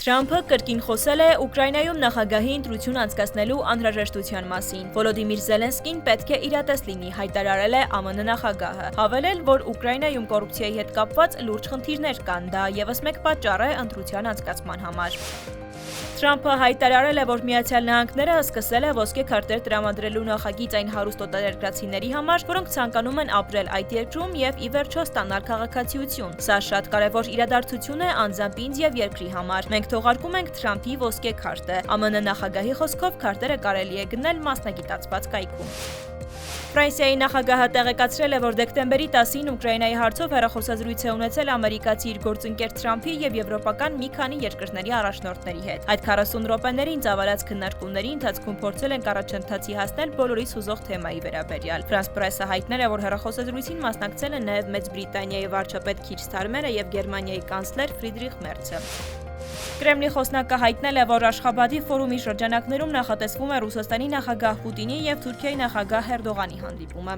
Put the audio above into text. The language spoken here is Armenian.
Թրամփը կրկին խոսել է Ուկրաինայում նախագահի ընտրություն անցկացնելու անհրաժեշտության մասին։ Վոլոդիմիր Զելենսկին պետք է իրատես լինի, հայտարարել է ԱՄՆ նախագահը։ Հավելել, որ Ուկրաինայում կոռուպցիայի հետ կապված լուրջ խնդիրներ կան, դա ևս մեկ պատճառ է ընտրության անցկացման համար։ Թրամփը հայտարարել է, որ Միացյալ Նահանգները սկսել է ոսկե քարտեր տրամադրելու նախագիծ այն հարուստ օտարերկրացիների համար, որոնք ցանկանում են ապրել այդ երկրում եւ ի վերջո ստանալ քաղաքացիություն։ Սա շատ կարևոր իրադարձություն է անձամբ ինձ եւ երկրի համար։ Մենք թողարկում ենք Թրամփի ոսկե քարտը։ ԱՄՆ նախագահի խոսքով քարտերը կարելի է գնել մասնագիտացված կայքում։ Ֆրանսիայի նախագահը տեղեկացրել է, որ դեկտեմբերի 10-ին Ուկրաինայի հարցով հեռախոսազրույց է ունեցել ամերիկացի իր գործընկեր Թրամփի եւ եվրոպական մի քանի երկրների առաջնորդների հետ։ Այդ 40 րոպեներին ծավալած քննարկումների ընթացքում փորձել են առաջընթացի հասնել բոլորիս հուզող թեմայի վերաբերյալ։ France Press-ը հայտնել է, որ հեռախոսազրույցին մասնակցել են նաեւ Մեծ Բրիտանիայի վարչապետ Քիր Սթարմերը եւ Գերմանիայի կանցլեր Ֆրիդրիխ Մերցը։ Կրեմլի խոսնակը հայտնել է, որ Աշխաբադի ֆորումի շրջանակներում նախատեսվում է Ռուսաստանի նախագահ Պուտինի եւ Թուրքիայի նախագահ Էրդողանի հանդիպումը։